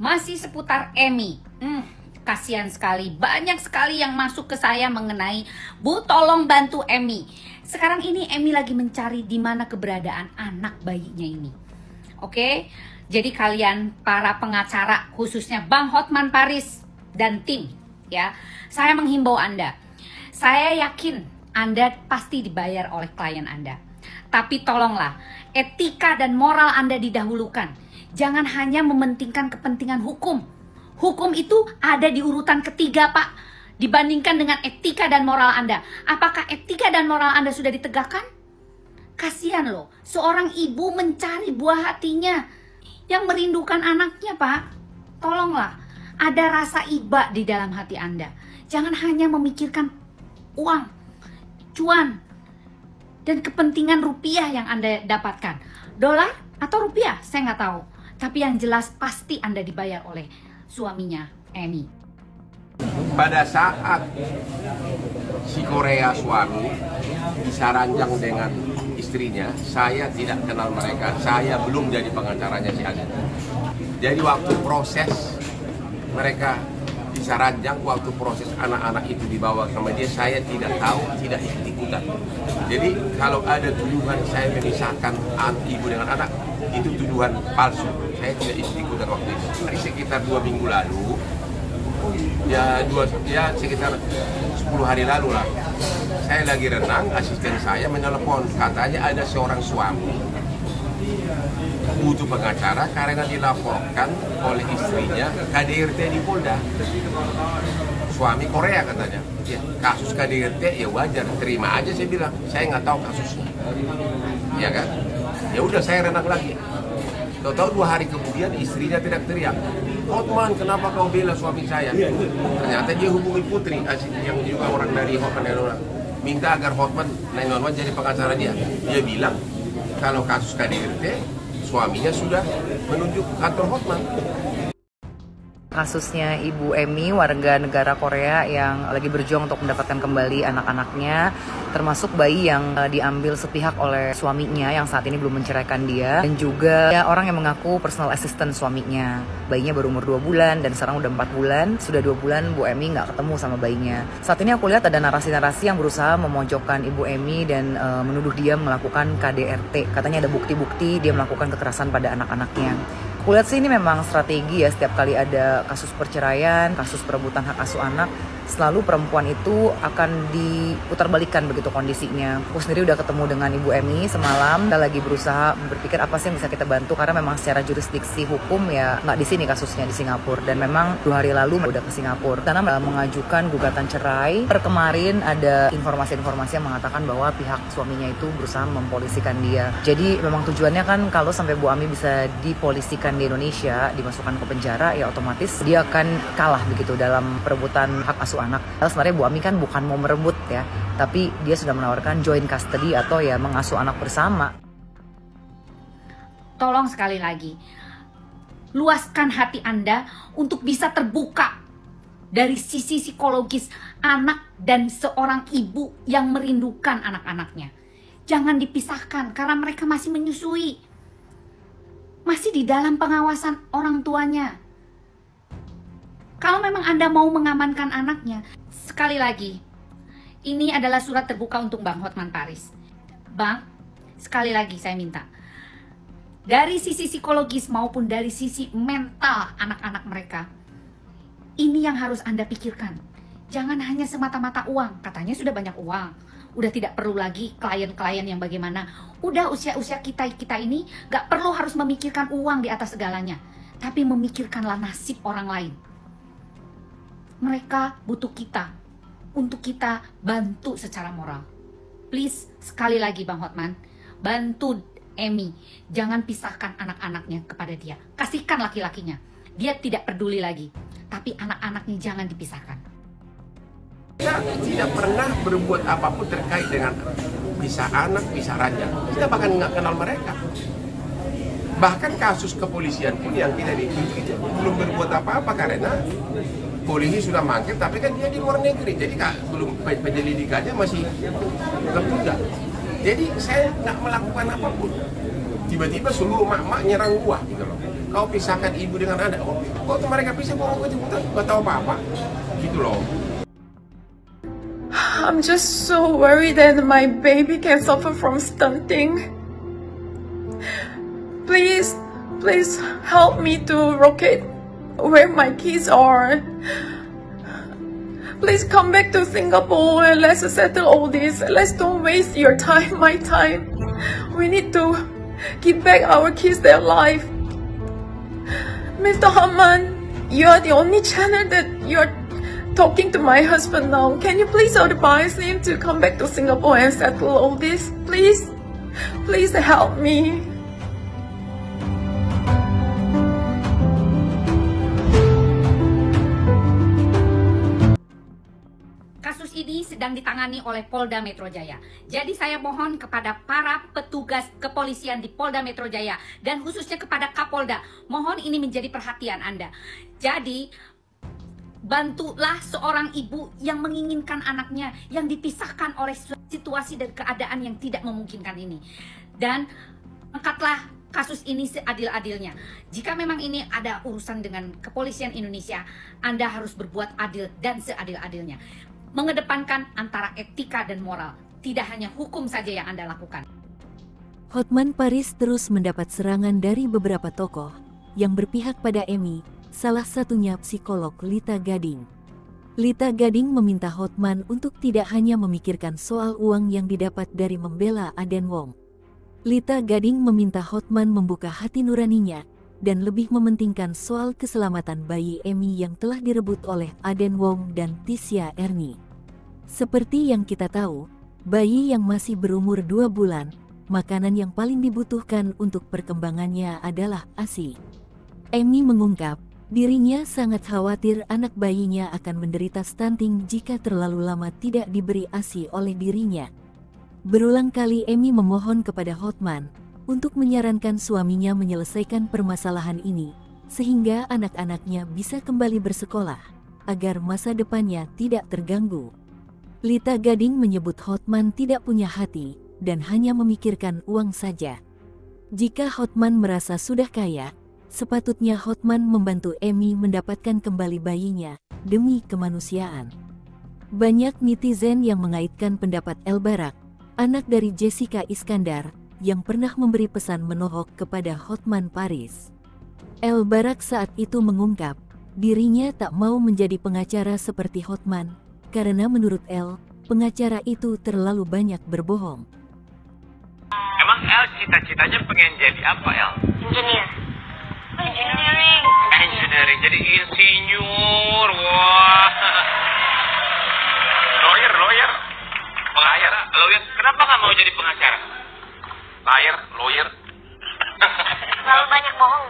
Masih seputar Emi. Kasihan sekali, banyak sekali yang masuk ke saya mengenai, Bu tolong bantu Emi. Sekarang ini Emi lagi mencari di mana keberadaan anak bayinya ini. Oke, jadi kalian para pengacara, khususnya Bang Hotman Paris dan tim, ya, saya menghimbau Anda. Saya yakin Anda pasti dibayar oleh klien Anda. Tapi tolonglah, etika dan moral Anda didahulukan. Jangan hanya mementingkan kepentingan hukum. Hukum itu ada di urutan ketiga, Pak, dibandingkan dengan etika dan moral Anda. Apakah etika dan moral Anda sudah ditegakkan? Kasihan loh, seorang ibu mencari buah hatinya yang merindukan anaknya, Pak. Tolonglah, ada rasa iba di dalam hati Anda. Jangan hanya memikirkan uang, cuan, dan kepentingan rupiah yang Anda dapatkan. Dolar atau rupiah, saya nggak tahu. Tapi yang jelas pasti Anda dibayar oleh suaminya, Emi. Pada saat si Korea suami bisa ranjang dengan istrinya, saya tidak kenal mereka. Saya belum jadi pengacaranya si Ade. Jadi waktu proses mereka bisa ranjang, waktu proses anak-anak itu dibawa sama dia, saya tidak tahu, tidak ikut-ikutan. Jadi kalau ada tuduhan saya memisahkan ibu dengan anak, itu tuduhan palsu. Saya tidak ikut-ikutan waktu itu. Sekitar 2 minggu lalu, ya sekitar 10 hari lalu lah, saya lagi renang, asisten saya menelepon, katanya ada seorang suami butuh pengacara karena dilaporkan oleh istrinya KDRT di Polda. Suami Korea katanya. Ya, kasus KDRT ya wajar, terima aja saya bilang. Saya nggak tahu kasusnya. Ya kan? Ya udah saya renang lagi. Tahu-tahu 2 hari kemudian istrinya teriak-teriak, Hotman, kenapa kau bela suami saya? Ternyata dia hubungi Putri, yang juga orang dari Hotman 911, minta agar Hotman 911 jadi pengacara dia. Dia bilang kalau kasus KDRT suaminya sudah menunjuk kantor Hotman. Kasusnya Ibu Emi, warga negara Korea yang lagi berjuang untuk mendapatkan kembali anak-anaknya, termasuk bayi yang diambil sepihak oleh suaminya yang saat ini belum menceraikan dia, dan juga ya, orang yang mengaku personal assistant suaminya. Bayinya baru umur 2 bulan dan sekarang udah 4 bulan, sudah 2 bulan Bu Emi nggak ketemu sama bayinya. Saat ini aku lihat ada narasi-narasi yang berusaha memojokkan Ibu Emi dan menuduh dia melakukan KDRT. Katanya ada bukti-bukti dia melakukan kekerasan pada anak-anaknya. Aku lihat sih ini memang strategi ya, setiap kali ada kasus perceraian, kasus perebutan hak asuh anak, selalu perempuan itu akan diputarbalikkan begitu kondisinya. Aku sendiri udah ketemu dengan Ibu Emi semalam, kita lagi berusaha berpikir apa sih yang bisa kita bantu, karena memang secara jurisdiksi hukum ya nggak di sini kasusnya, di Singapura, dan memang 2 hari lalu udah ke Singapura karena mengajukan gugatan cerai. Kemarin ada informasi-informasi yang mengatakan bahwa pihak suaminya itu berusaha mempolisikan dia. Jadi memang tujuannya kan kalau sampai Bu Emi bisa dipolisikan di Indonesia, dimasukkan ke penjara, ya otomatis dia akan kalah begitu dalam perebutan hak asuh anak. Karena sebenarnya Bu Emi kan bukan mau merebut ya, tapi dia sudah menawarkan joint custody atau ya mengasuh anak bersama. Tolong sekali lagi, luaskan hati Anda untuk bisa terbuka dari sisi psikologis anak dan seorang ibu yang merindukan anak-anaknya. Jangan dipisahkan karena mereka masih menyusui, masih di dalam pengawasan orang tuanya. Kalau memang Anda mau mengamankan anaknya, sekali lagi, ini adalah surat terbuka untuk Bang Hotman Paris. Bang, sekali lagi saya minta, dari sisi psikologis maupun dari sisi mental anak-anak mereka, ini yang harus Anda pikirkan. Jangan hanya semata-mata uang, katanya sudah banyak uang, udah tidak perlu lagi klien-klien yang bagaimana. Udah usia-usia kita ini gak perlu harus memikirkan uang di atas segalanya, tapi memikirkanlah nasib orang lain. Mereka butuh kita untuk kita bantu secara moral. Please, sekali lagi Bang Hotman, bantu Emi. Jangan pisahkan anak-anaknya kepada dia. Kasihkan laki-lakinya. Dia tidak peduli lagi. Tapi anak-anaknya jangan dipisahkan. Kita tidak pernah berbuat apapun terkait dengan pisah anak, pisah ranjang. Kita bahkan nggak kenal mereka. Bahkan kasus kepolisian pun yang kita dituju belum berbuat apa-apa karena polisi sudah manggil, tapi kan dia di luar negeri, jadi belum penyelidikannya masih tertunda. Jadi saya nggak melakukan apapun. Tiba-tiba seluruh mak-mak nyerang gua gitu loh. kau pisahkan ibu dengan anak. Waktu mereka pisah, kok nggak tahu apa-apa. Gitu loh. I'm just so worried that my baby can suffer from stunting. Please help me to locate where my kids are. Please come back to Singapore and let's settle all this. Let's don't waste your time, my time. We need to give back our kids their life. Mr. Haman, you are the only channel that you're talking to my husband now. Can you please advise him to come back to Singapore and settle all this? Please help me. Kasus ini sedang ditangani oleh Polda Metro Jaya. Jadi saya mohon kepada para petugas kepolisian di Polda Metro Jaya dan khususnya kepada Kapolda, mohon ini menjadi perhatian Anda. Jadi bantulah seorang ibu yang menginginkan anaknya yang dipisahkan oleh situasi dan keadaan yang tidak memungkinkan ini. Dan angkatlah kasus ini seadil-adilnya. Jika memang ini ada urusan dengan kepolisian Indonesia, Anda harus berbuat adil dan seadil-adilnya. Mengedepankan antara etika dan moral, tidak hanya hukum saja yang Anda lakukan. Hotman Paris terus mendapat serangan dari beberapa tokoh yang berpihak pada Emmy, salah satunya psikolog Lita Gading. Lita Gading meminta Hotman untuk tidak hanya memikirkan soal uang yang didapat dari membela Aden Wong. Lita Gading meminta Hotman membuka hati nuraninya dan lebih mementingkan soal keselamatan bayi Emmy yang telah direbut oleh Aden Wong dan Tisha Ernie. Seperti yang kita tahu, bayi yang masih berumur 2 bulan, makanan yang paling dibutuhkan untuk perkembangannya adalah ASI. Emmy mengungkap, dirinya sangat khawatir anak bayinya akan menderita stunting jika terlalu lama tidak diberi ASI oleh dirinya. Berulang kali Emmy memohon kepada Hotman untuk menyarankan suaminya menyelesaikan permasalahan ini, sehingga anak-anaknya bisa kembali bersekolah, agar masa depannya tidak terganggu. Lita Gading menyebut Hotman tidak punya hati, dan hanya memikirkan uang saja. Jika Hotman merasa sudah kaya, sepatutnya Hotman membantu Emmy mendapatkan kembali bayinya, demi kemanusiaan. Banyak netizen yang mengaitkan pendapat El Barak, anak dari Jessica Iskandar, yang pernah memberi pesan menohok kepada Hotman Paris. El Barak saat itu mengungkap, dirinya tak mau menjadi pengacara seperti Hotman, karena menurut El, pengacara itu terlalu banyak berbohong. Emang El cita-citanya pengen jadi apa, El? Engineering, jadi insinyur, wah. Lawyer. Pengacara, lawyer. Kenapa nggak mau jadi pengacara? Lawyer. Terlalu banyak bohong.